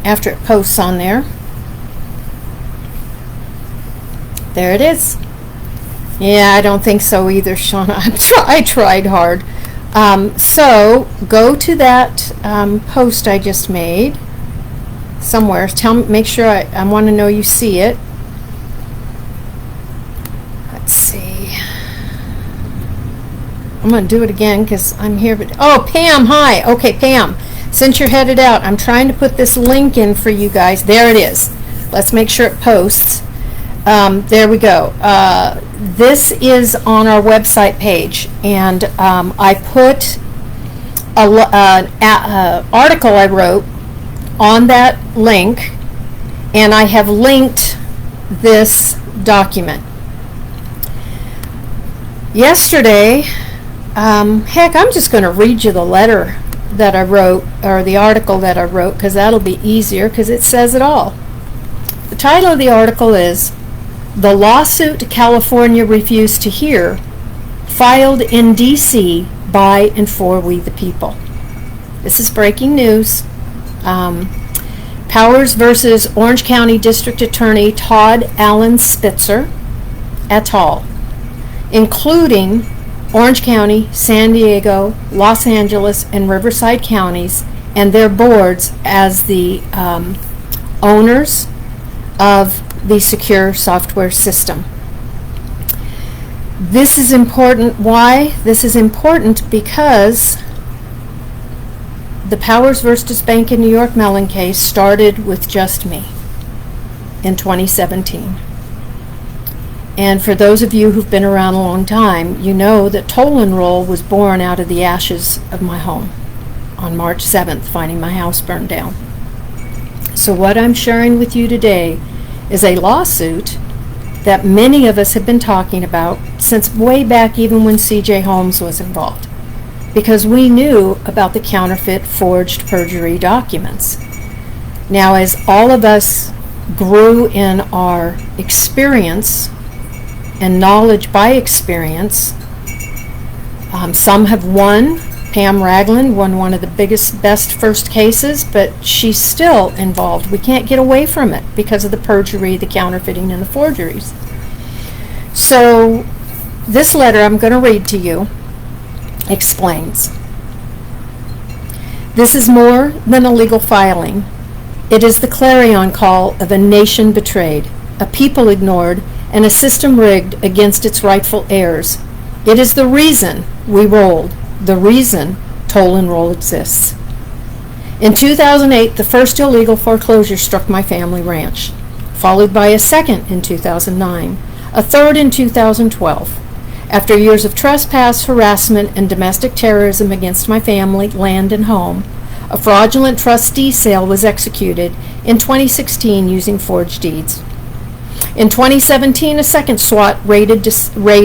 after it posts on there. There it is. Yeah, I don't think so either, Shauna. I tried hard. So go to that post I just made somewhere. Make sure I want to know you see it. Let's see. I'm going to do it again because I'm here. Oh, Pam, hi. Okay, Pam, since you're headed out, I'm trying to put this link in for you guys. There it is. Let's make sure it posts. There we go. This is on our website page, and I put an article I wrote on that link, and I have linked this document. Yesterday, heck, I'm just going to read you the letter that I wrote, or the article that I wrote, because that'll be easier, because it says it all. The title of the article is "The Lawsuit California Refused to Hear, Filed in D.C. by and for We the People." This is breaking news. Powers versus Orange County District Attorney TODD ALLAN SPITZER et al., including Orange County, San Diego, Los Angeles, and Riverside counties and their boards as the owners of the S.E.C.U.R.E software system. This is important. Why? This is important because the Powers versus Bank of New York Mellon case started with just me in 2017. And for those of you who've been around a long time, you know that Toll and Roll was born out of the ashes of my home on March 7th, finding my house burned down. So what I'm sharing with you today is a lawsuit that many of us have been talking about since way back, even when C.J. Holmes was involved, because we knew about the counterfeit, forged, perjury documents. Now, as all of us grew in our experience and knowledge by experience, some have won. Pam Ragland won one of the best first cases, but she's still involved. We can't get away from it because of the perjury, the counterfeiting, and the forgeries. So this letter I'm going to read to you explains. This is more than a legal filing. It is the clarion call of a nation betrayed, a people ignored, and a system rigged against its rightful heirs. It is the reason we rolled, the reason Toll and Roll exists. In 2008, the first illegal foreclosure struck my family ranch, followed by a second in 2009, a third in 2012. After years of trespass, harassment, and domestic terrorism against my family, land, and home, a fraudulent trustee sale was executed in 2016 using forged deeds. In 2017, a second SWAT raid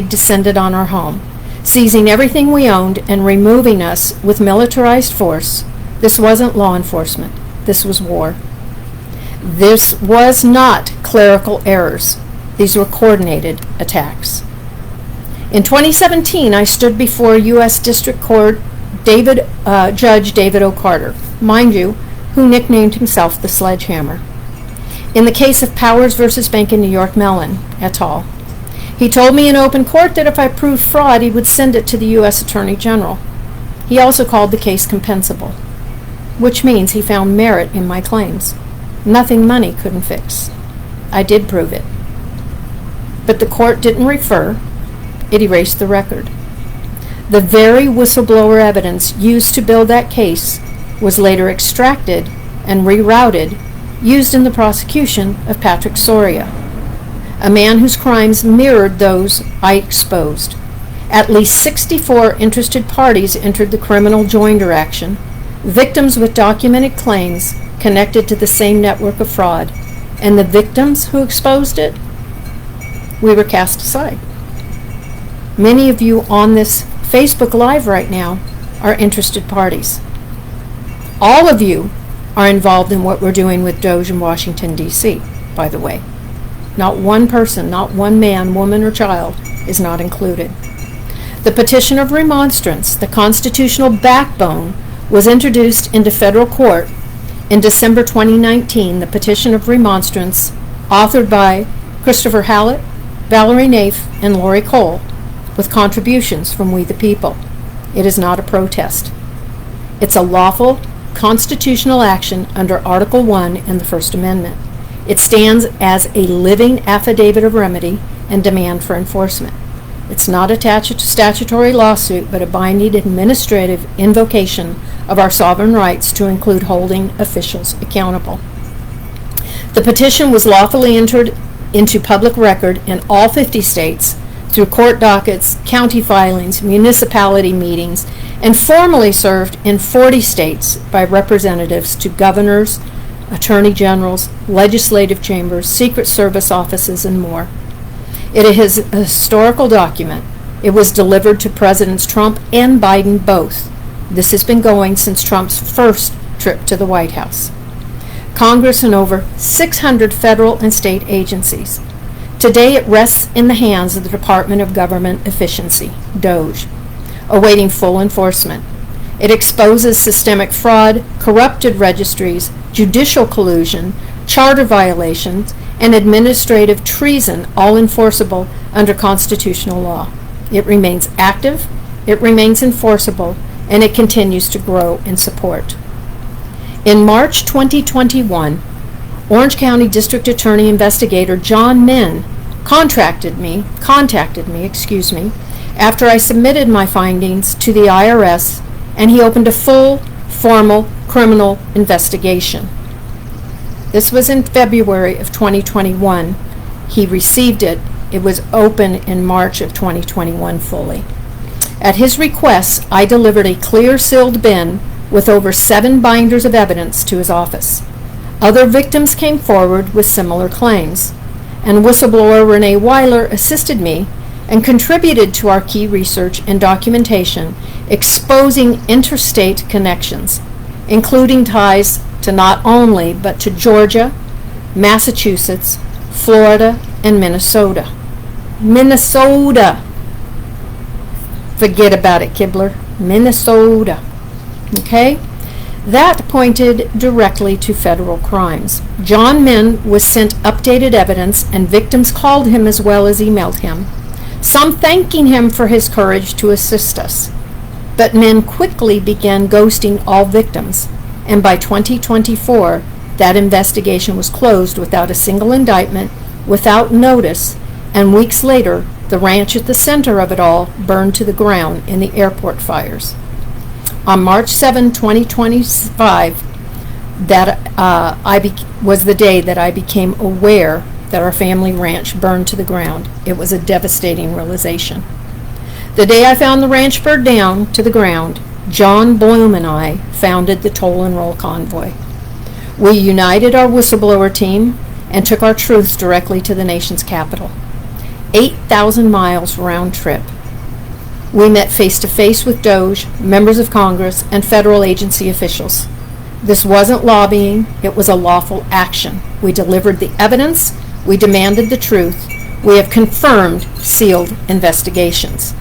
descended on our home, seizing everything we owned and removing us with militarized force. This wasn't law enforcement. This was war. This was not clerical errors. These were coordinated attacks. In 2017, I stood before U.S. District Court Judge David O. Carter, mind you, who nicknamed himself the Sledgehammer, in the case of Powers versus Bank of New York Mellon et al. He told me in open court that if I proved fraud, he would send it to the U.S. Attorney General. He also called the case compensable, which means he found merit in my claims. Nothing money couldn't fix. I did prove it. But the court didn't refer. It erased the record. The very whistleblower evidence used to build that case was later extracted and rerouted, used in the prosecution of Patrick Soria, a man whose crimes mirrored those I exposed. At least 64 interested parties entered the criminal joinder action, victims with documented claims connected to the same network of fraud, and the victims who exposed it, we were cast aside. Many of you on this Facebook Live right now are interested parties. All of you are involved in what we're doing with Doge in Washington, D.C., by the way. Not one person, not one man, woman, or child is not included. The petition of remonstrance, the constitutional backbone, was introduced into federal court In December 2019, the petition of remonstrance, authored by Christopher Hallett, Valerie Naif, and Lori Cole, with contributions from We the People. It is not a protest. It's a lawful constitutional action under Article 1 in the First Amendment. It stands as a living affidavit of remedy and demand for enforcement. It's not a statutory lawsuit, but a binding administrative invocation of our sovereign rights to include holding officials accountable. The petition was lawfully entered into public record in all 50 states through court dockets, county filings, municipality meetings, and formally served in 40 states by representatives to governors, attorney generals, legislative chambers, Secret Service offices, and more. It is a historical document. It was delivered to Presidents Trump and Biden both. This has been going since Trump's first trip to the White House. Congress and over 600 federal and state agencies. Today it rests in the hands of the Department of Government Efficiency, DOGE, awaiting full enforcement. It exposes systemic fraud, corrupted registries, judicial collusion, charter violations, and administrative treason, all enforceable under constitutional law. It remains active, it remains enforceable, and it continues to grow in support. In March 2021, Orange County District Attorney Investigator John Min contacted me, after I submitted my findings to the IRS, and he opened a full, formal criminal investigation. This was in February of 2021. He received it. It was open in March of 2021 fully. At his request, I delivered a clear sealed bin with over 7 binders of evidence to his office. Other victims came forward with similar claims, and whistleblower Renee Weiler assisted me and contributed to our key research and documentation exposing interstate connections, including ties to not only but to Georgia, Massachusetts, Florida, and Minnesota. Minnesota! Forget about it, Kibler. Minnesota. Okay? That pointed directly to federal crimes. John Min was sent updated evidence, and victims called him as well as emailed him, some thanking him for his courage to assist us. But Min quickly began ghosting all victims, and by 2024, that investigation was closed without a single indictment, without notice, and weeks later, the ranch at the center of it all burned to the ground in the airport fires. On March 7, 2025, was the day that I became aware that our family ranch burned to the ground. It was a devastating realization. The day I found the ranch burned down to the ground, John Bloom and I founded the Toll and Roll Convoy. We united our whistleblower team and took our truths directly to the nation's capital. 8,000 miles round trip. We met face-to-face with DOGE, members of Congress, and federal agency officials. This wasn't lobbying, it was a lawful action. We delivered the evidence, we demanded the truth, we have confirmed sealed investigations.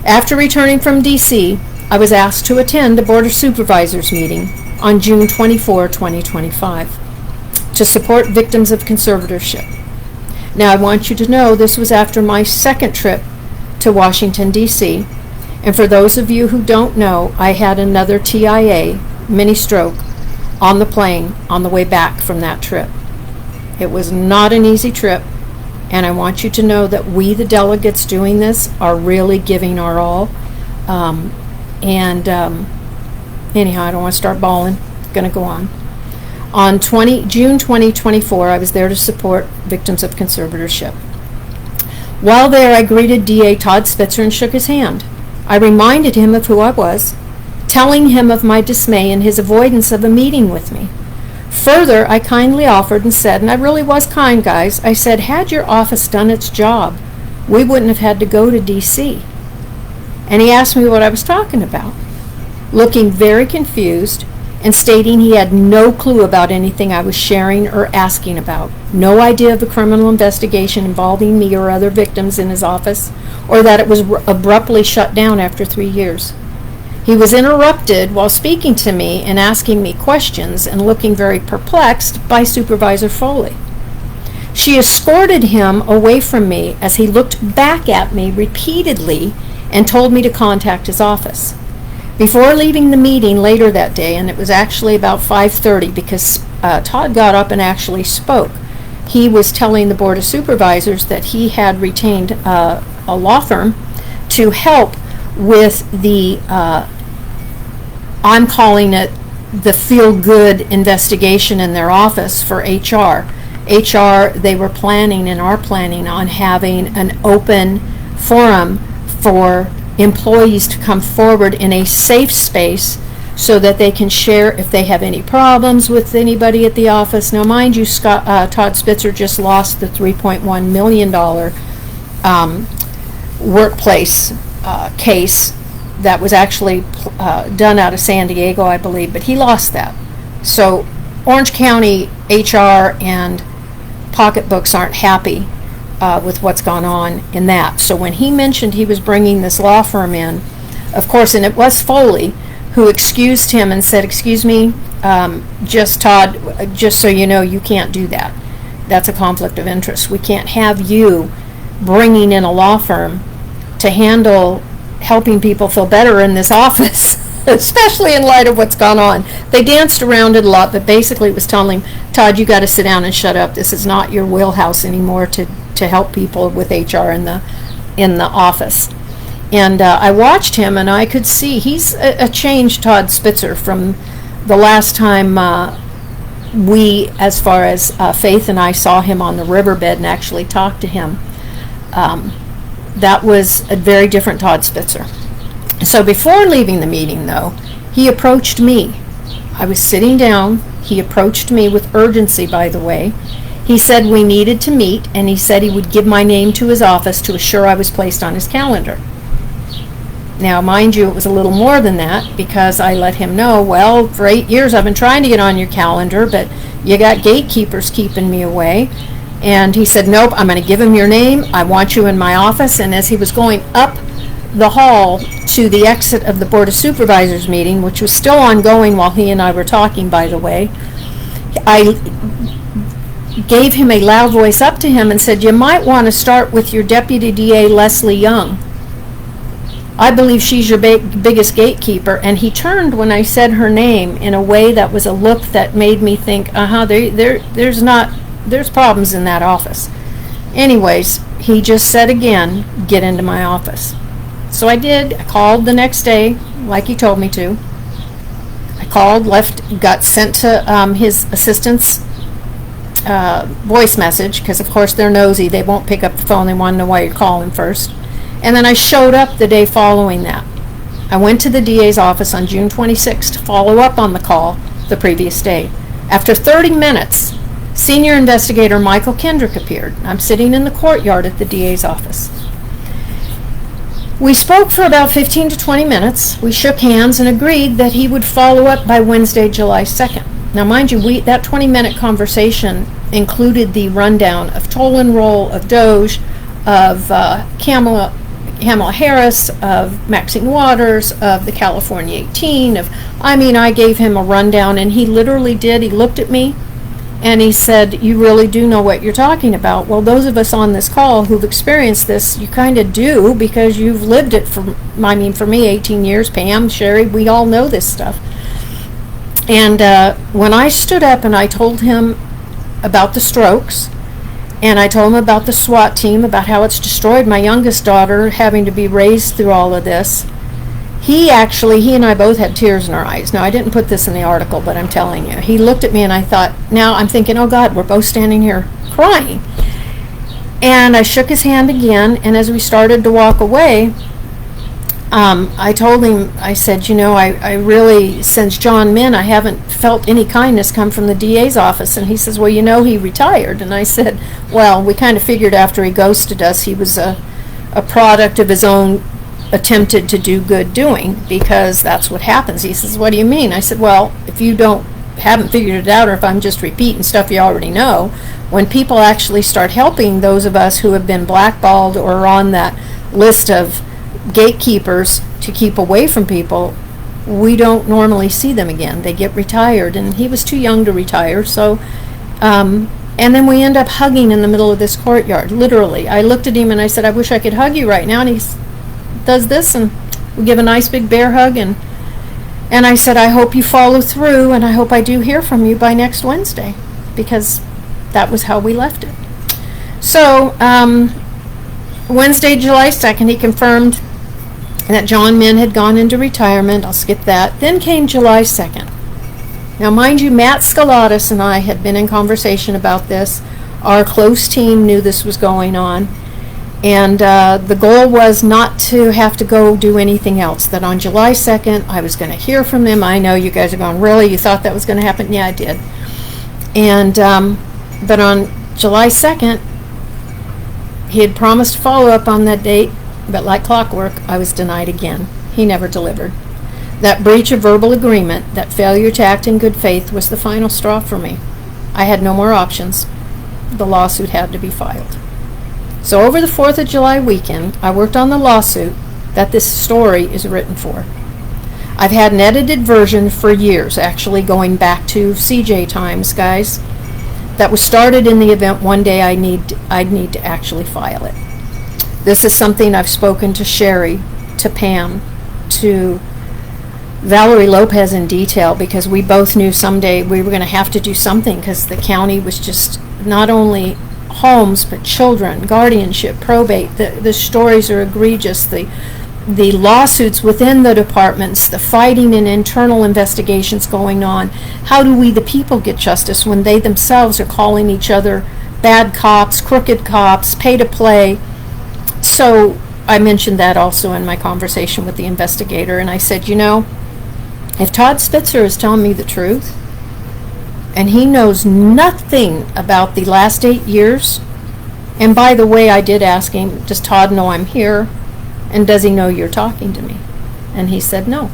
After returning from D.C., I was asked to attend a Board of Supervisors meeting on June 24, 2025, to support victims of conservatorship. Now, I want you to know this was after my second trip to Washington, D.C., and for those of you who don't know, I had another TIA, mini stroke, on the plane on the way back from that trip. It was not an easy trip, and I want you to know that we, the delegates doing this, are really giving our all. Anyhow, I don't want to start bawling. I'm going to go on. On June 2024, I was there to support victims of conservatorship. While there, I greeted DA Todd Spitzer and shook his hand. I reminded him of who I was, telling him of my dismay and his avoidance of a meeting with me. Further, I kindly offered and said, and I really was kind, guys, I said, had your office done its job, we wouldn't have had to go to D.C. And he asked me what I was talking about, looking very confused and stating he had no clue about anything I was sharing or asking about, no idea of a criminal investigation involving me or other victims in his office, or that it was abruptly shut down after 3 years. He was interrupted while speaking to me and asking me questions and looking very perplexed by Supervisor Foley. She escorted him away from me as he looked back at me repeatedly and told me to contact his office. Before leaving the meeting later that day, and it was actually about 5:30 because Todd got up and actually spoke, he was telling the Board of Supervisors that he had retained a law firm to help with the, I'm calling it the feel-good investigation in their office for HR. HR, they were planning and are planning on having an open forum for employees to come forward in a safe space so that they can share if they have any problems with anybody at the office. Now, mind you, Todd Spitzer just lost the $3.1 million workplace case that was actually done out of San Diego, I believe, but he lost that. So Orange County HR and pocketbooks aren't happy with what's gone on in that. So when he mentioned he was bringing this law firm in, of course, and it was Foley who excused him and said, excuse me, just Todd, just so you know, you can't do that. That's a conflict of interest. We can't have you bringing in a law firm to handle helping people feel better in this office, especially in light of what's gone on. They danced around it a lot, but basically it was telling him, Todd, you got to sit down and shut up. This is not your wheelhouse anymore to help people with HR in the office. And I watched him, and I could see he's a changed Todd Spitzer from the last time we, as far as Faith and I, saw him on the riverbed and actually talked to him. That was a very different Todd Spitzer. So before leaving the meeting, though, he approached me. I was sitting down. He approached me with urgency, by the way. He said we needed to meet, and he said he would give my name to his office to assure I was placed on his calendar. Now, mind you, it was a little more than that because I let him know, well, for 8 years I've been trying to get on your calendar, but you got gatekeepers keeping me away. And he said, nope, I'm going to give him your name. I want you in my office. And as he was going up the hall to the exit of the Board of Supervisors meeting, which was still ongoing while he and I were talking, by the way, I gave him a loud voice up to him and said, you might want to start with your Deputy DA, Leslie Young. I believe she's your biggest gatekeeper. And he turned when I said her name in a way that was a look that made me think, there's problems in that office. Anyways, he just said again, get into my office. So I did. I called the next day, like he told me to. I called, got sent to his assistant's voice message, because of course they're nosy. They won't pick up the phone. They want to know why you're calling first. And then I showed up the day following that. I went to the DA's office on June 26th to follow up on the call the previous day. After 30 minutes, Senior Investigator Michael Kendrick appeared. I'm sitting in the courtyard at the DA's office. We spoke for about 15 to 20 minutes. We shook hands and agreed that he would follow up by Wednesday, July 2nd. Now, mind you, that 20-minute conversation included the rundown of toll and roll, of Doge, of Kamala Harris, of Maxine Waters, of the California 18, I gave him a rundown, and he literally did. He looked at me, and he said, you really do know what you're talking about. Well, those of us on this call who've experienced this, you kind of do, because you've lived it for me, 18 years, Pam, Sherry, we all know this stuff. And when I stood up and I told him about the strokes, and I told him about the SWAT team, about how it's destroyed my youngest daughter having to be raised through all of this, he and I both had tears in our eyes. Now, I didn't put this in the article, but I'm telling you. He looked at me and I thought, now I'm thinking, oh God, we're both standing here crying. And I shook his hand again, and as we started to walk away, I told him, I said, I really, since John Min, I haven't felt any kindness come from the DA's office. And he says, well, he retired. And I said, well, we kind of figured after he ghosted us, he was a product of his own attempted to do good doing, because that's what happens. He says, what do you mean? I said, well, if you haven't figured it out, or if I'm just repeating stuff you already know, when people actually start helping those of us who have been blackballed or on that list of gatekeepers to keep away from people, we don't normally see them again. They get retired, and he was too young to retire, so, and then we end up hugging in the middle of this courtyard, literally. I looked at him and I said, I wish I could hug you right now, and he does this, and we give a nice big bear hug, and I said, I hope you follow through, and I hope I do hear from you by next Wednesday, because that was how we left it. So, Wednesday, July 2nd, he confirmed that John Min had gone into retirement. I'll skip that. Then came July 2nd. Now, mind you, Matt Scalatis and I had been in conversation about this. Our close team knew this was going on. And the goal was not to have to go do anything else. That on July 2nd, I was going to hear from them. I know you guys are going, really? You thought that was going to happen? Yeah, I did. And, but on July 2nd, he had promised to follow up on that date, but like clockwork, I was denied again. He never delivered. That breach of verbal agreement, that failure to act in good faith, was the final straw for me. I had no more options. The lawsuit had to be filed. So over the 4th of July weekend, I worked on the lawsuit that this story is written for. I've had an edited version for years, actually going back to CJ times, guys. That was started in the event one day I'd need to actually file it. This is something I've spoken to Sherry, to Pam, to Valerie Lopez in detail, because we both knew someday we were going to have to do something, because the county was just not only homes but children, guardianship, probate. The stories are egregious. The lawsuits within the departments, the fighting and internal investigations going on. How do we, the people, get justice when they themselves are calling each other bad cops, crooked cops, pay to play? So I mentioned that also in my conversation with the investigator, and I said, you know, if Todd Spitzer is telling me the truth, and he knows nothing about the last 8 years, and by the way, I did ask him, does Todd know I'm here? And does he know you're talking to me? And he said no.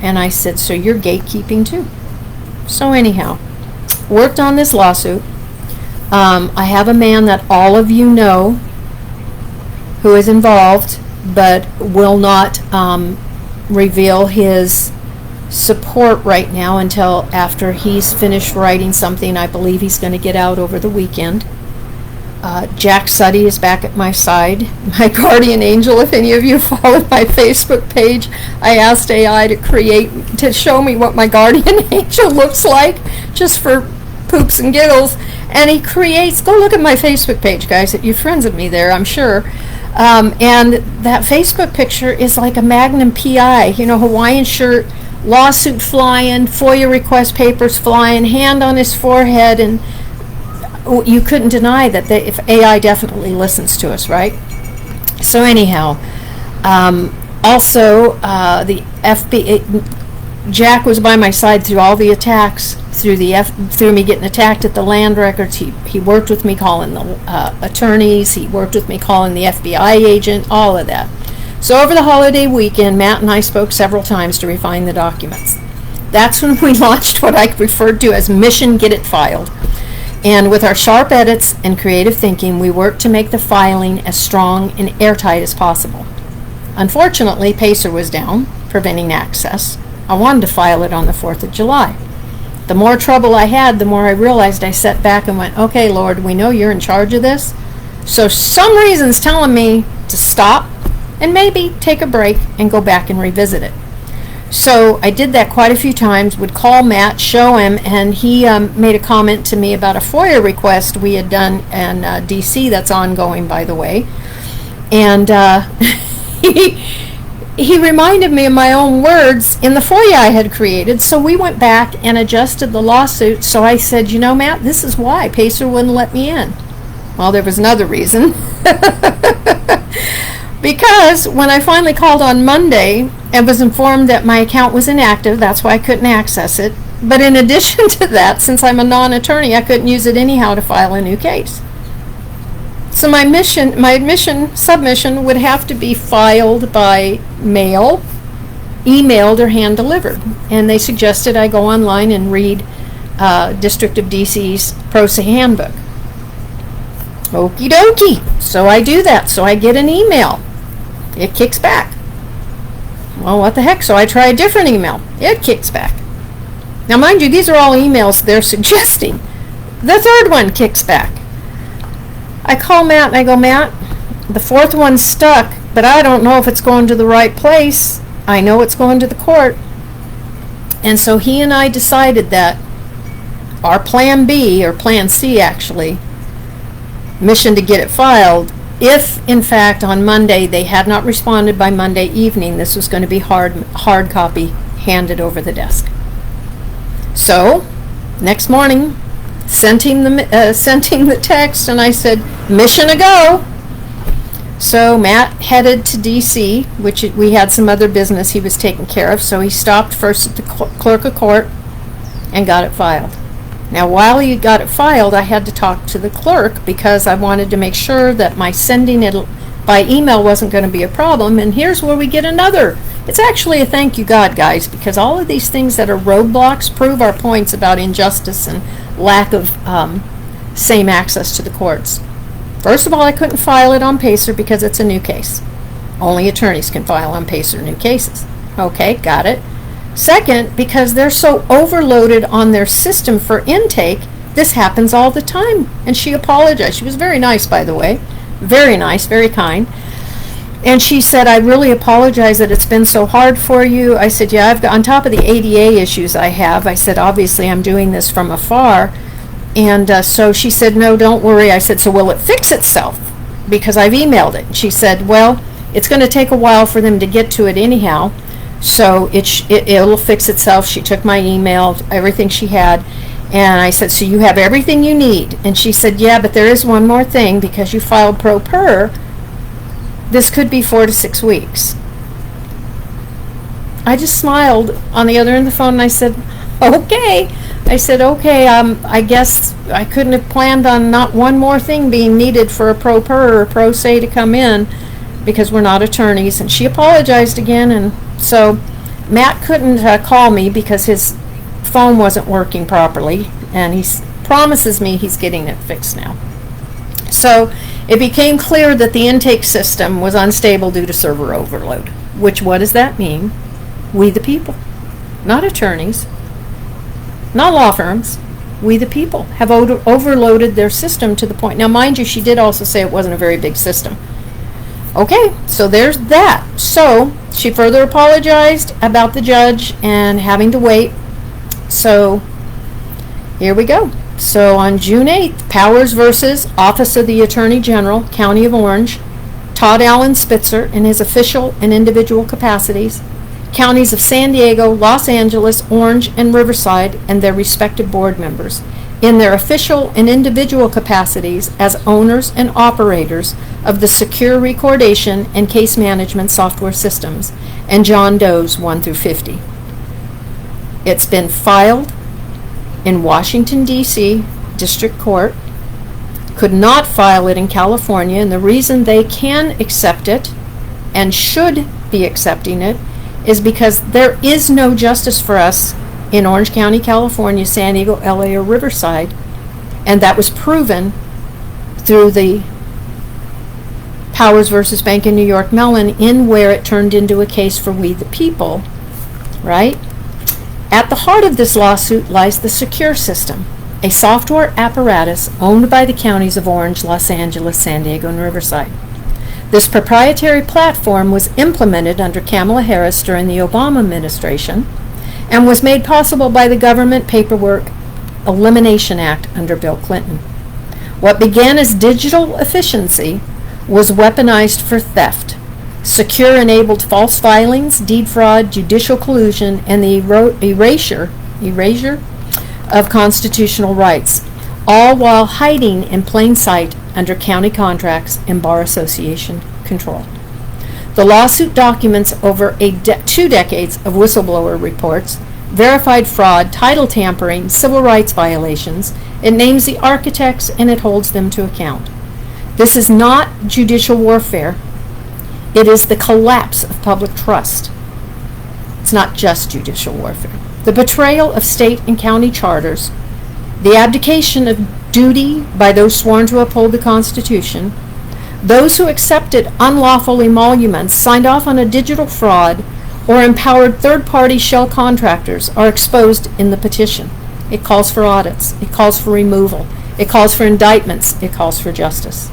And I said, so you're gatekeeping too. So anyhow, worked on this lawsuit. I have a man that all of you know who is involved, but will not reveal his support right now until after he's finished writing something. I believe he's going to get out over the weekend. Jack Suddy is back at my side, my guardian angel. If any of you followed my Facebook page, I asked AI to show me what my guardian angel looks like, just for poops and giggles. And he creates, go look at my Facebook page, guys. You're friends with me there, I'm sure. And that Facebook picture is like a Magnum PI, you know, Hawaiian shirt, lawsuit flying, FOIA request papers flying, hand on his forehead, and you couldn't deny that if AI definitely listens to us, right? So anyhow, also the FBI, Jack was by my side through all the attacks, through me getting attacked at the land records. He worked with me calling the attorneys. He worked with me calling the FBI agent, all of that. So over the holiday weekend, Matt and I spoke several times to refine the documents. That's when we launched what I referred to as Mission Get It Filed. And with our sharp edits and creative thinking, we worked to make the filing as strong and airtight as possible. Unfortunately, Pacer was down, preventing access. I wanted to file it on the 4th of July. The more trouble I had, the more I realized I sat back and went, okay, Lord, we know you're in charge of this. So some reason's telling me to stop and maybe take a break and go back and revisit it. So I did that quite a few times, would call Matt, show him, and he made a comment to me about a FOIA request we had done in DC that's ongoing, by the way. And he reminded me of my own words in the FOIA I had created, so we went back and adjusted the lawsuit. So I said, you know, Matt, this is why Pacer wouldn't let me in. Well, there was another reason. Because when I finally called on Monday and was informed that my account was inactive, that's why I couldn't access it. But in addition to that, since I'm a non-attorney, I couldn't use it anyhow to file a new case. So my submission would have to be filed by mail, emailed, or hand-delivered. And they suggested I go online and read District of DC's Pro Se Handbook. Okie dokie. So I do that. So I get an email. It kicks back. Well, what the heck? So I try a different email. It kicks back. Now, mind you, these are all emails they're suggesting. The third one kicks back. I call Matt and I go, Matt, the fourth one's stuck, but I don't know if it's going to the right place. I know it's going to the court. And so he and I decided that our plan B, or plan C actually, mission to get it filed, if in fact on Monday they had not responded by Monday evening, this was going to be hard copy handed over the desk. So next morning, sent him the text, and I said, mission a go. So Matt headed to D.C., which we had some other business he was taking care of, so he stopped first at the clerk of court and got it filed. Now, while he got it filed, I had to talk to the clerk because I wanted to make sure that my sending it by email wasn't going to be a problem. And here's where we get another. It's actually a thank you God, guys, because all of these things that are roadblocks prove our points about injustice and lack of same access to the courts. First of all, I couldn't file it on PACER because it's a new case. Only attorneys can file on PACER new cases. Okay, got it. Second, because they're so overloaded on their system for intake, this happens all the time. And she apologized. She was very nice, by the way. Very nice, very kind. And she said, I really apologize that it's been so hard for you. I said, yeah, I've got, on top of the ADA issues I have, I said, obviously I'm doing this from afar. And so she said, no, don't worry. I said, so will it fix itself? Because I've emailed it. And she said, well, it's going to take a while for them to get to it anyhow. So it'll fix itself. She took my email, everything she had. And I said, so you have everything you need? And she said, yeah, but there is one more thing. Because you filed pro per, this could be 4 to 6 weeks. I just smiled on the other end of the phone and I said, okay. I said, okay, I guess I couldn't have planned on not one more thing being needed for a pro per or a pro se to come in because we're not attorneys. And she apologized again. And so Matt couldn't call me because his phone wasn't working properly. And he promises me he's getting it fixed now. So it became clear that the intake system was unstable due to server overload. Which, what does that mean? We the people, not attorneys, not law firms, we the people have overloaded their system to the point. Now, mind you, she did also say it wasn't a very big system. Okay, so there's that. So she further apologized about the judge and having to wait. So here we go. So on June 8th, Powers versus Office of the Attorney General, County of Orange, TODD ALLAN SPITZER in his official and individual capacities, counties of San Diego, Los Angeles, Orange, and Riverside, and their respective board members, in their official and individual capacities as owners and operators of the S.E.C.U.R.E recordation and case management software systems, and John Does 1 through 50. It's been filed in Washington, D.C. District Court, could not file it in California, and the reason they can accept it and should be accepting it is because there is no justice for us in Orange County, California, San Diego, LA, or Riverside, and that was proven through the Powers versus Bank of New York Mellon, in where it turned into a case for we the people, right? At the heart of this lawsuit lies the S.E.C.U.R.E system, a software apparatus owned by the counties of Orange, Los Angeles, San Diego, and Riverside. This proprietary platform was implemented under Kamala Harris during the Obama administration and was made possible by the Government Paperwork Elimination Act under Bill Clinton. What began as digital efficiency was weaponized for theft. S.E.C.U.R.E enabled false filings, deed fraud, judicial collusion, and the erasure of constitutional rights, all while hiding in plain sight under county contracts and bar association control. The lawsuit documents over 2 decades of whistleblower reports, verified fraud, title tampering, civil rights violations. It names the architects and it holds them to account. This is not judicial warfare. It is the collapse of public trust. It's not just judicial warfare. The betrayal of state and county charters, the abdication of duty by those sworn to uphold the Constitution, those who accepted unlawful emoluments, signed off on a digital fraud, or empowered third-party shell contractors are exposed in the petition. It calls for audits. It calls for removal. It calls for indictments. It calls for justice.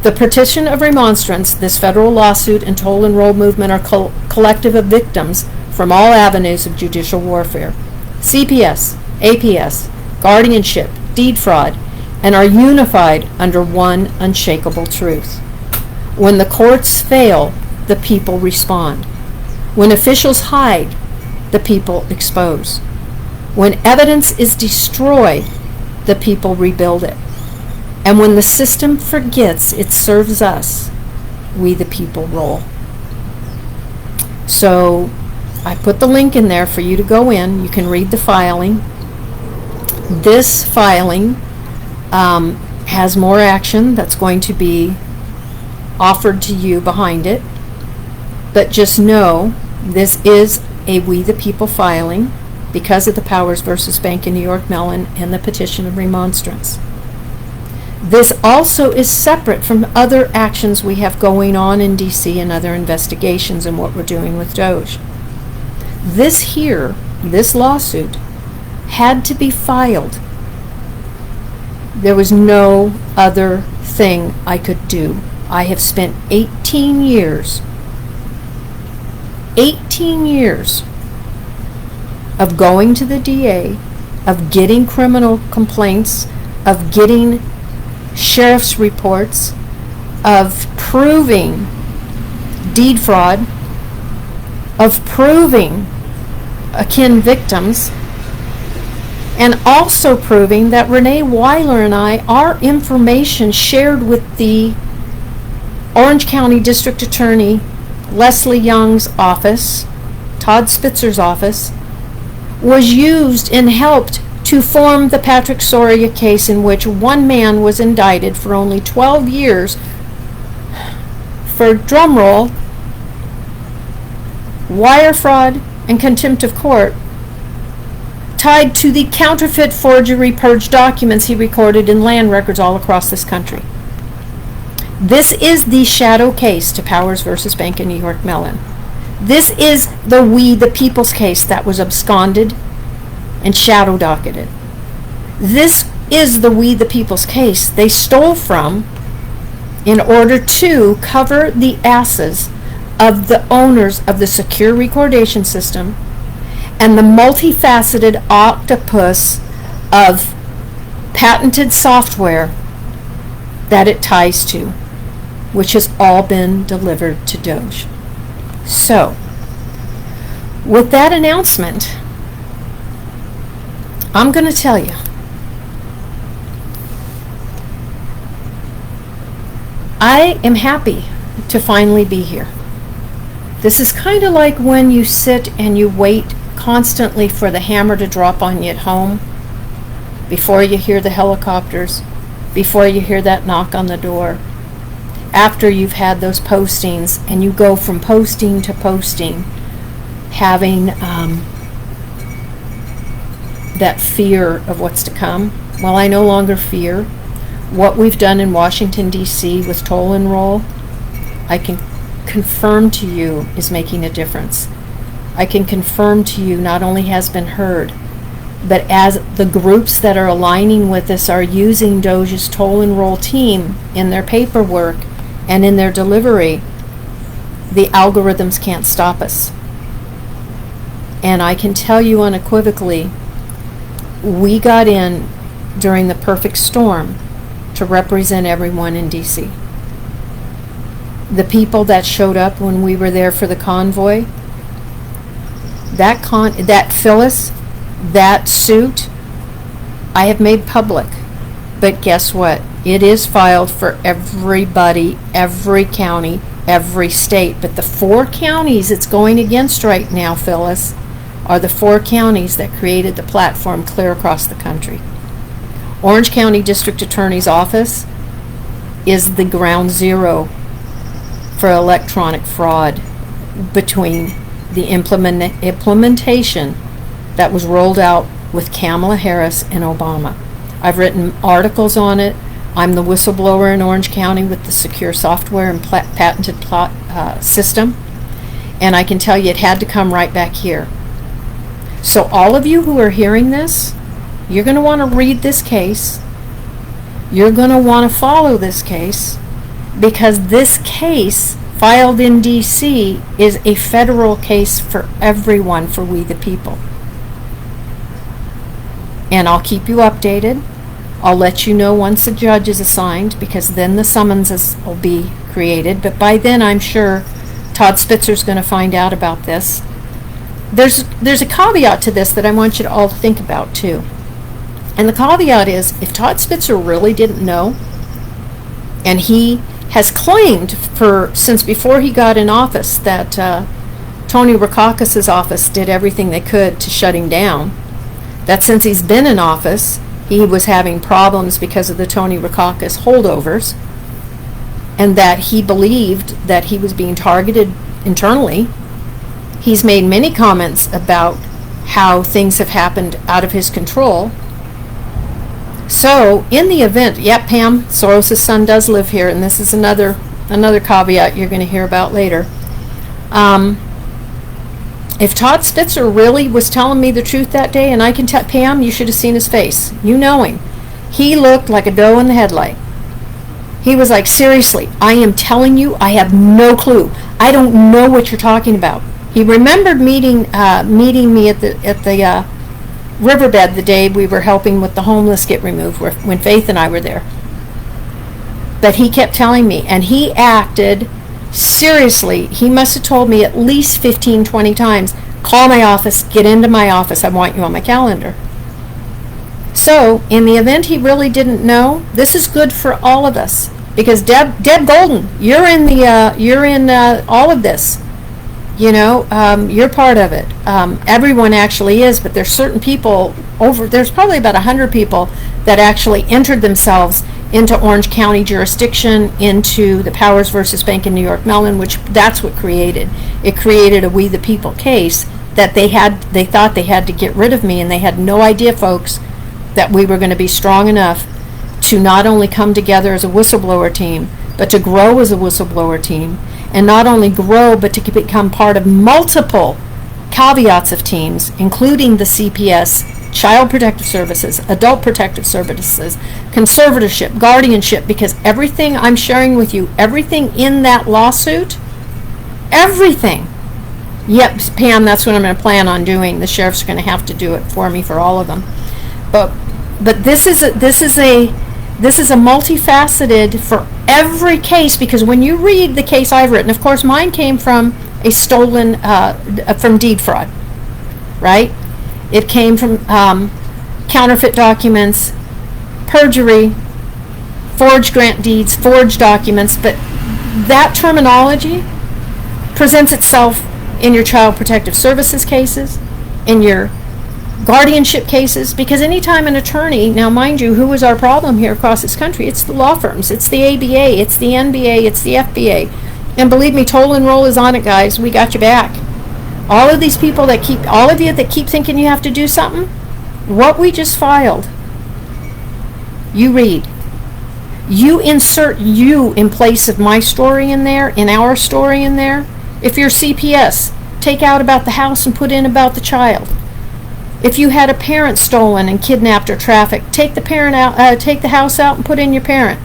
The petition of remonstrance, this federal lawsuit and toll and roll movement are collective of victims from all avenues of judicial warfare. CPS, APS, guardianship, deed fraud, and are unified under one unshakable truth. When the courts fail, the people respond. When officials hide, the people expose. When evidence is destroyed, the people rebuild it. And when the system forgets it serves us, we the people roll. So I put the link in there for you to go in. You can read the filing. This filing has more action that's going to be offered to you behind it. But just know this is a We the People filing because of the Powers versus Bank of New York Mellon and the petition of remonstrance. This also is separate from other actions we have going on in D.C. and other investigations and what we're doing with Doge. This lawsuit, had to be filed. There was no other thing I could do. I have spent 18 years of going to the DA, of getting criminal complaints, of getting sheriff's reports, of proving deed fraud, of proving akin victims, and also proving that Renee Weiler and I, our information shared with the Orange County District Attorney Leslie Young's office, Todd Spitzer's office, was used and helped to form the Patrick Soria case in which one man was indicted for only 12 years for, drumroll, wire fraud and contempt of court, tied to the counterfeit forgery purged documents he recorded in land records all across this country. This is the shadow case to Powers versus Bank of New York Mellon. This is the We the People's case that was absconded and shadow docketed. This is the We the People's case they stole from in order to cover the asses of the owners of the secure recordation system and the multifaceted octopus of patented software that it ties to, which has all been delivered to Doge. So, with that announcement, I'm going to tell you, I am happy to finally be here. This is kind of like when you sit and you wait constantly for the hammer to drop on you at home, before you hear the helicopters, before you hear that knock on the door, after you've had those postings, and you go from posting to posting, having that fear of what's to come. Well, I no longer fear. What we've done in Washington, D.C. with toll and roll, I can confirm to you is making a difference. I can confirm to you not only has been heard, but as the groups that are aligning with us are using Doge's toll and roll team in their paperwork and in their delivery, the algorithms can't stop us. And I can tell you unequivocally, we got in during the perfect storm to represent everyone in D.C. The people that showed up when we were there for the convoy, that Phyllis, that suit, I have made public. But guess what? It is filed for everybody, every county, every state. But the 4 counties it's going against right now, Phyllis, are the 4 counties that created the platform clear across the country. Orange County District Attorney's Office is the ground zero for electronic fraud between the implementation that was rolled out with Kamala Harris and Obama. I've written articles on it. I'm the whistleblower in Orange County with the S.E.C.U.R.E. software and patented system. And I can tell you it had to come right back here. So all of you who are hearing this, you're going to want to read this case. You're going to want to follow this case, because this case filed in D.C. is a federal case for everyone, for we the people. And I'll keep you updated. I'll let you know once a judge is assigned, because then the summonses will be created. But by then, I'm sure Todd Spitzer's going to find out about this. There's a caveat to this that I want you to all think about too. And the caveat is, if Todd Spitzer really didn't know, and he has claimed since before he got in office that Tony Rackauckus' office did everything they could to shut him down, that since he's been in office, he was having problems because of the Tony Rackauckus holdovers, and that he believed that he was being targeted internally. He's made many comments about how things have happened out of his control. So, in the event, yep, Pam, Soros' son does live here, and this is another caveat you're going to hear about later. If Todd Spitzer really was telling me the truth that day, and I can tell, Pam, you should have seen his face. You know him. He looked like a doe in the headlight. He was like, seriously, I am telling you, I have no clue. I don't know what you're talking about. He remembered meeting me at the riverbed the day we were helping with the homeless get removed, when Faith and I were there. But he kept telling me, and he acted seriously. He must have told me at least 15, 20 times, call my office, get into my office, I want you on my calendar. So, in the event he really didn't know, this is good for all of us, because Deb Golden, you're in all of this. You know, you're part of it. Everyone actually is, but there's certain people there's probably about 100 people that actually entered themselves into Orange County jurisdiction, into the Powers versus Bank of New York Mellon, which that's what created. It created a We the People case that they thought they had to get rid of me, and they had no idea, folks, that we were going to be strong enough to not only come together as a whistleblower team, but to grow as a whistleblower team. And not only grow, but to become part of multiple caveats of teams, including the CPS, Child Protective Services, Adult Protective Services, conservatorship, guardianship, because everything I'm sharing with you, everything in that lawsuit, everything. Yep, Pam, that's what I'm going to plan on doing. The sheriff's going to have to do it for me for all of them. But this is a multifaceted for every case, because when you read the case I've written, of course mine came from a stolen, from deed fraud, right? It came from counterfeit documents, perjury, forged grant deeds, forged documents, but that terminology presents itself in your Child Protective Services cases, in your guardianship cases, because anytime an attorney, now mind you, who is our problem here across this country? It's the law firms, it's the ABA, it's the NBA, it's the FBA, and believe me, toll and roll is on it, guys. We got you back. All of these people all of you that keep thinking you have to do something, what we just filed, you read. You insert you in place of my story in there, in our story in there. If you're CPS, take out about the house and put in about the child. If you had a parent stolen and kidnapped or trafficked, take the parent out, take the house out and put in your parent.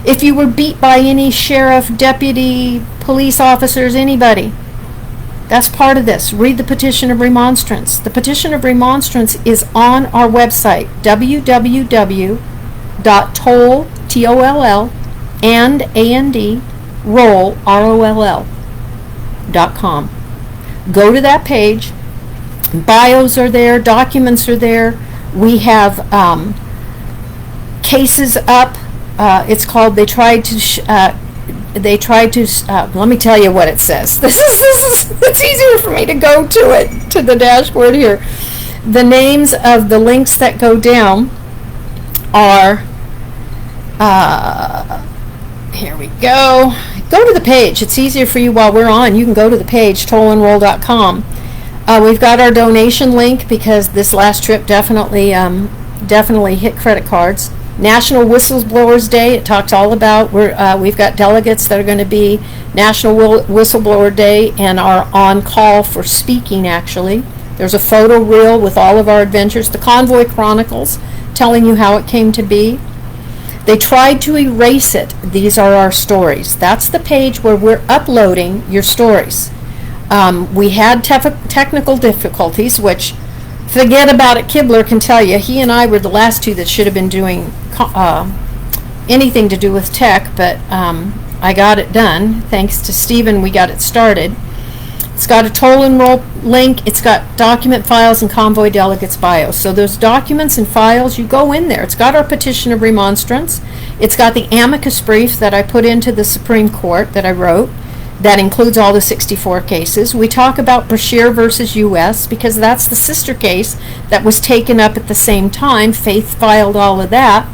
If you were beat by any sheriff, deputy, police officers, anybody, that's part of this. Read the petition of remonstrance. The petition of remonstrance is on our website, www.toll, T-O-L-L, and A-N-D, roll, R-O-L-L.com. Go to that page. Bios are there, documents are there. We have cases up. It's called let me tell you what it says. It's easier for me to go to it, to the dashboard here. The names of the links that go down are, here we go. Go to the page. It's easier for you while we're on. You can go to the page, tollandroll.com. We've got our donation link, because this last trip definitely hit credit cards. National Whistleblowers Day, it talks all about, we've got delegates that are going to be National Whistleblower Day and are on call for speaking, actually. There's a photo reel with all of our adventures. The Convoy Chronicles, telling you how it came to be. They tried to erase it. These are our stories. That's the page where we're uploading your stories. We had technical difficulties, which, forget about it, Kibler can tell you. He and I were the last two that should have been doing anything to do with tech, but I got it done. Thanks to Stephen, we got it started. It's got a toll enroll link. It's got document files and convoy delegates bios. So those documents and files, you go in there. It's got our petition of remonstrance. It's got the amicus brief that I put into the Supreme Court that I wrote. That includes all the 64 cases. We talk about Brashear versus U.S. because that's the sister case that was taken up at the same time. Faith filed all of that.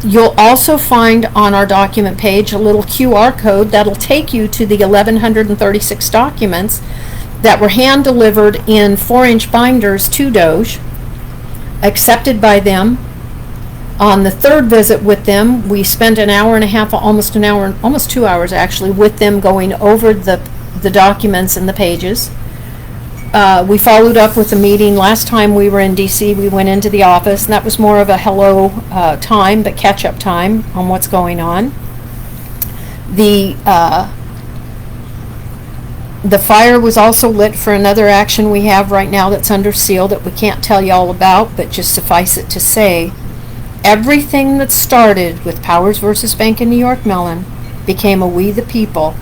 You'll also find on our document page a little QR code that'll take you to the 1,136 documents that were hand-delivered in 4-inch binders to Doge, accepted by them. On the third visit with them, we spent an hour and a half, almost 2 hours actually, with them going over the documents and the pages. We followed up with a meeting. Last time we were in D.C., we went into the office, and that was more of a hello time, but catch-up time on what's going on. The fire was also lit for another action we have right now that's under seal that we can't tell you all about, but just suffice it to say, everything that started with Powers versus Bank of New York Mellon became a We the People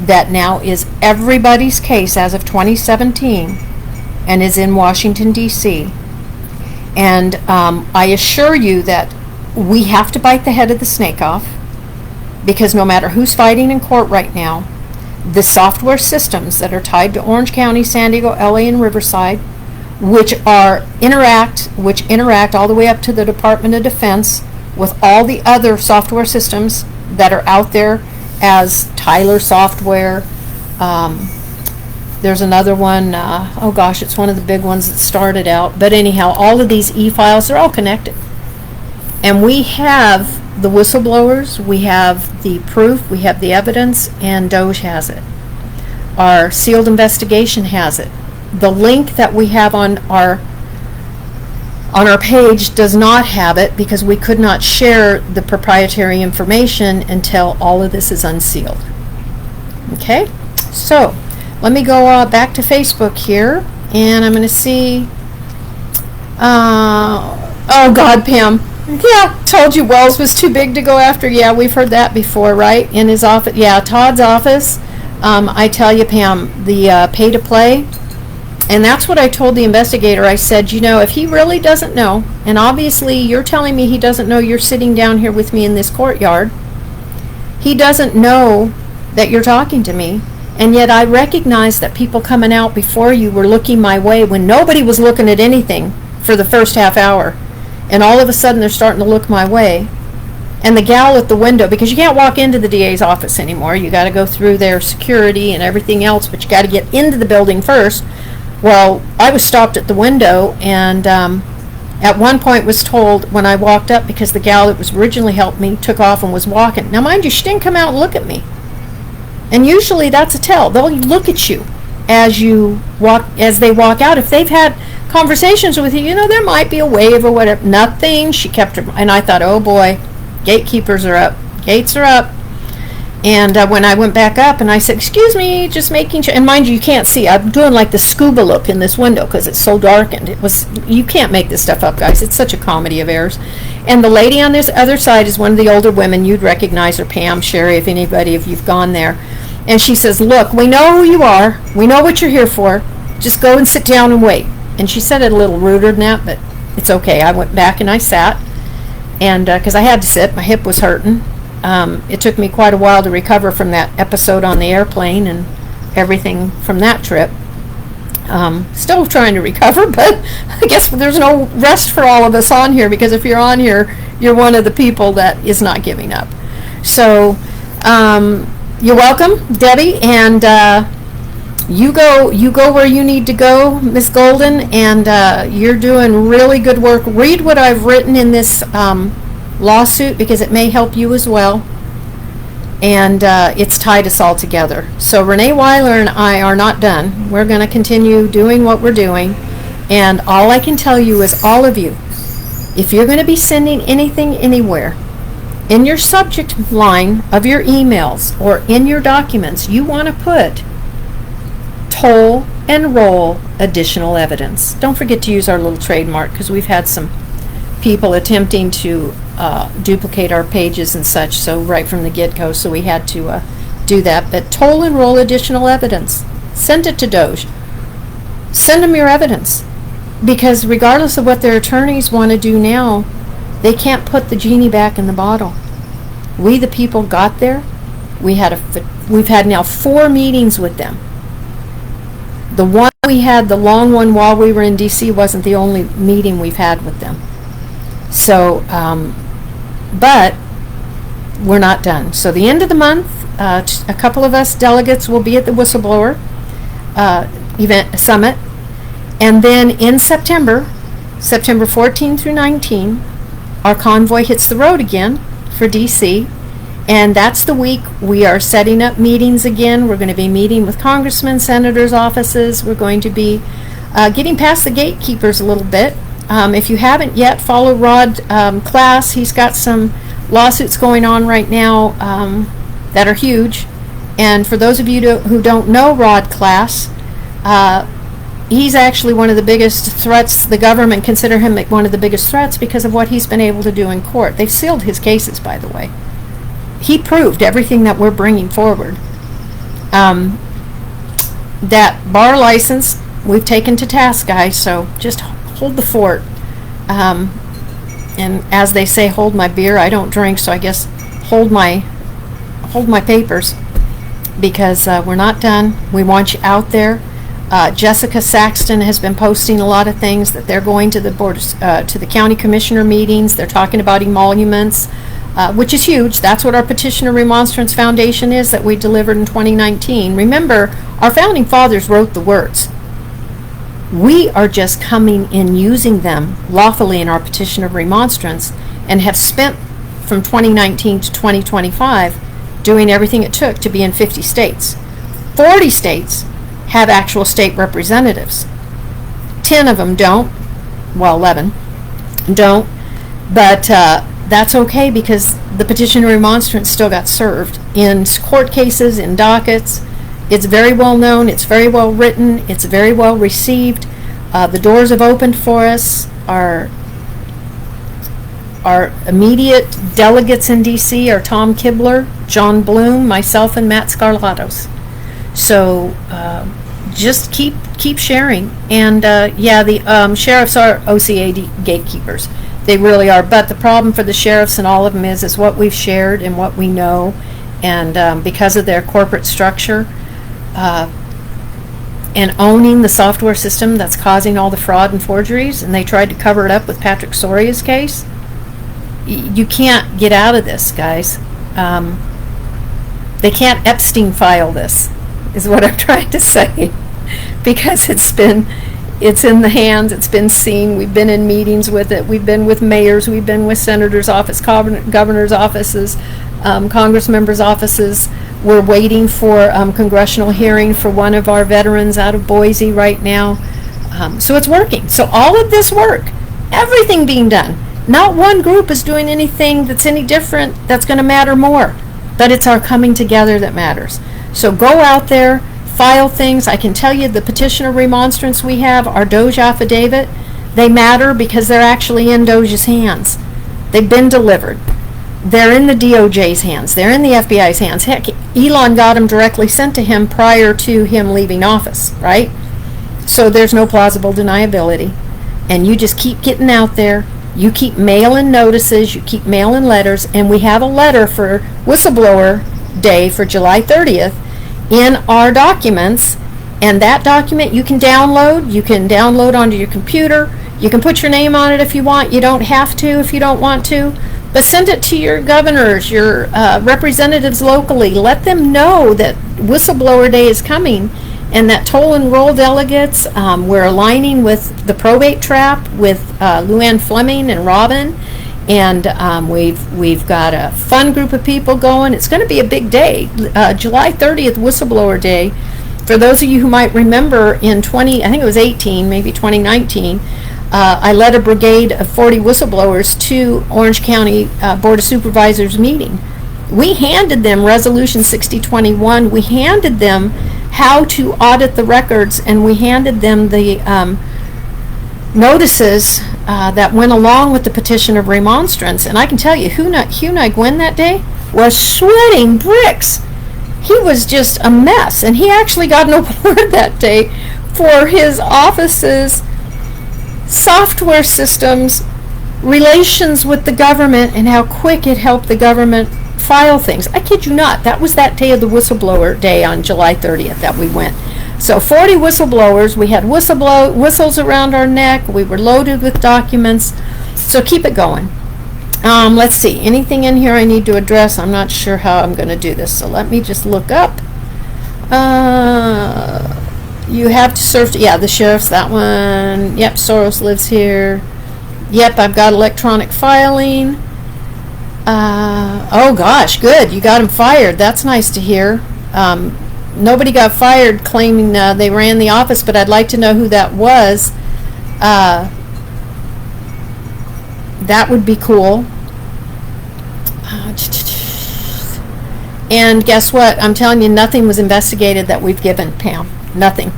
that now is everybody's case as of 2017 and is in Washington, D.C. And I assure you that we have to bite the head of the snake off, because no matter who's fighting in court right now, the software systems that are tied to Orange County, San Diego, LA, and Riverside, which interact all the way up to the Department of Defense with all the other software systems that are out there, as Tyler software. There's another one, oh gosh, it's one of the big ones that started out. But anyhow, all of these e-files, they're all connected. And we have the whistleblowers, we have the proof, we have the evidence, and Doge has it. Our sealed investigation has it. The link that we have on our page does not have it because we could not share the proprietary information until all of this is unsealed. Okay, so let me go back to Facebook here, and I'm going to see. Oh God, Pam. Yeah, told you Wells was too big to go after. Yeah, we've heard that before, right? In his office. Yeah, Todd's office. I tell you, Pam, the pay to play. And that's what I told the investigator. I said, you know, if he really doesn't know, and obviously you're telling me he doesn't know you're sitting down here with me in this courtyard, he doesn't know that you're talking to me, and yet I recognize that people coming out before you were looking my way when nobody was looking at anything for the first half hour, and all of a sudden they're starting to look my way. And the gal at the window, because you can't walk into the DA's office anymore, you got to go through their security and everything else, but you got to get into the building first. Well, I was stopped at the window, and at one point was told when I walked up, because the gal that was originally helped me took off and was walking. Now, mind you, she didn't come out and look at me. And usually that's a tell. They'll look at you as they walk out. If they've had conversations with you, you know, there might be a wave or whatever. Nothing. She kept her, and I thought, oh boy, gatekeepers are up. Gates are up. And when I went back up and I said, excuse me, just making sure, and mind you, you can't see. I'm doing like the scuba look in this window because it's so darkened. You can't make this stuff up, guys. It's such a comedy of errors. And the lady on this other side is one of the older women. You'd recognize her, Pam, Sherry, if you've gone there. And she says, look, we know who you are. We know what you're here for. Just go and sit down and wait. And she said it a little ruder than that, but it's okay. I went back and I sat, and because I had to sit. My hip was hurting. It took me quite a while to recover from that episode on the airplane and everything from that trip. Still trying to recover, but I guess there's no rest for all of us on here, because if you're on here, you're one of the people that is not giving up. So you're welcome, Debbie, and You go where you need to go, Miss Golden, and you're doing really good work. Read what I've written in this lawsuit, because it may help you as well. And it's tied us all together. So Renee Weiler and I are not done. We're going to continue doing what we're doing. And all I can tell you is, all of you, if you're going to be sending anything anywhere, in your subject line of your emails or in your documents, you want to put toll and roll additional evidence. Don't forget to use our little trademark, because we've had some people attempting to duplicate our pages and such, so right from the get-go, so we had to do that. But toll and roll additional evidence. Send it to Doge. Send them your evidence, because regardless of what their attorneys want to do now, they can't put the genie back in the bottle. We, the people, got there. We've had now 4 meetings with them. The one we had, the long one while we were in D.C., wasn't the only meeting we've had with them. So, but we're not done. So the end of the month, a couple of us delegates will be at the whistleblower event summit. And then in September 14 through 19, our convoy hits the road again for D.C., and that's the week we are setting up meetings again. We're going to be meeting with congressmen, senators' offices. We're going to be getting past the gatekeepers a little bit. If you haven't yet, follow Rod Class. He's got some lawsuits going on right now that are huge. And for those of you who don't know Rod Class, he's actually one of the biggest threats. The government consider him one of the biggest threats because of what he's been able to do in court. They've sealed his cases, by the way. He proved everything that we're bringing forward. That bar license, we've taken to task, guys, so just hold the fort. And as they say, hold my beer. I don't drink, so I guess hold my papers, because we're not done. We want you out there. Jessica Saxton has been posting a lot of things that they're going to the board, to the county commissioner meetings. They're talking about emoluments, which is huge. That's what our Petition of Remonstrance Foundation is that we delivered in 2019. Remember, our founding fathers wrote the words. We are just coming in using them lawfully in our Petition of Remonstrance, and have spent from 2019 to 2025 doing everything it took to be in 50 states. 40 states have actual state representatives. 10 of them don't. Well, 11 don't. But that's okay, because the Petition of Remonstrance still got served in court cases, in dockets. It's very well known. It's very well written. It's very well received. The doors have opened for us. Our immediate delegates in D.C. are Tom Kibler, John Bloom, myself, and Matt Scarlatos. So just keep sharing. And the sheriffs are OCDA gatekeepers. They really are. But the problem for the sheriffs and all of them is what we've shared and what we know. And because of their corporate structure and owning the software system that's causing all the fraud and forgeries, and they tried to cover it up with Patrick Soria's case, you can't get out of this, guys. They can't Epstein file this, is what I'm trying to say, because it's in the hands, it's been seen. We've been in meetings with it. We've been with mayors. We've been with senators' office, governor's offices, Congress members' offices. We're waiting for congressional hearing for one of our veterans out of Boise right now. So it's working. So all of this work, everything being done, not one group is doing anything that's any different that's going to matter more, but it's our coming together that matters. So go out there, file things. I can tell you the petition of remonstrance we have, our Doge affidavit, they matter because they're actually in Doge's hands. They've been delivered. They're in the DOJ's hands. They're in the FBI's hands. Heck, Elon got them directly sent to him prior to him leaving office, right? So there's no plausible deniability. And you just keep getting out there. You keep mailing notices. You keep mailing letters. And we have a letter for Whistleblower Day for July 30th in our documents. And that document you can download. You can download onto your computer. You can put your name on it if you want. You don't have to if you don't want to. But send it to your governors, your representatives locally. Let them know that Whistleblower Day is coming, And that toll and roll delegates, we're aligning with the probate trap with Luann Fleming and Robin. And we've got a fun group of people going. It's going to be a big day. July 30th, Whistleblower Day. For those of you who might remember, in I think it was 18, maybe 2019, I led a brigade of 40 whistleblowers to Orange County Board of Supervisors meeting. We handed them Resolution 6021. We handed them how to audit the records, and we handed them the notices that went along with the petition of remonstrance. And I can tell you, Hugh Gwynn that day was sweating bricks. He was just a mess, and he actually got an award that day for his office's software systems, relations with the government, and how quick it helped the government file things. I kid you not, that was that day of the Whistleblower Day on July 30th that we went. So 40 whistleblowers, we had whistles around our neck, we were loaded with documents, so keep it going. Let's see, anything in here I need to address? I'm not sure how I'm going to do this, so let me just look up. You have to serve, yeah, the sheriff's, that one. Yep, Soros lives here. Yep, I've got electronic filing. Oh gosh, good, you got him fired. That's nice to hear. Nobody got fired claiming they ran the office, but I'd like to know who that was. That would be cool. And guess what? I'm telling you, nothing was investigated that we've given, Pam. Nothing.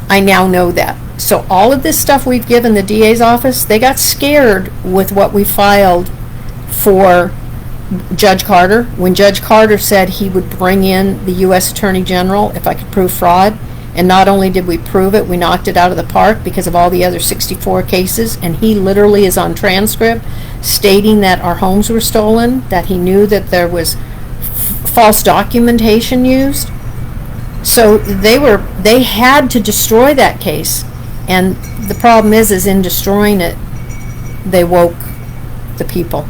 I now know that. So all of this stuff we've given the DA's office, they got scared with what we filed for Judge Carter. When Judge Carter said he would bring in the U.S. Attorney General if I could prove fraud, and not only did we prove it, we knocked it out of the park because of all the other 64 cases, and he literally is on transcript stating that our homes were stolen, that he knew that there was false documentation used. So they had to destroy that case, and the problem is in destroying it, they woke the people.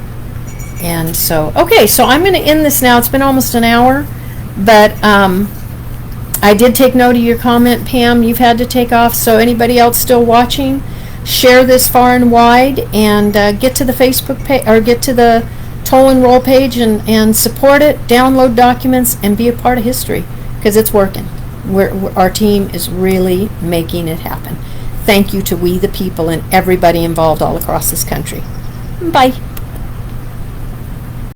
And so, okay, so I'm going to end this now. It's been almost an hour, but I did take note of your comment, Pam. You've had to take off, so anybody else still watching, share this far and wide, and get to the Facebook page, or get to the Toll and Roll page and support it, download documents, and be a part of history, because it's working. Our team is really making it happen. Thank you to we the people and everybody involved all across this country. Bye.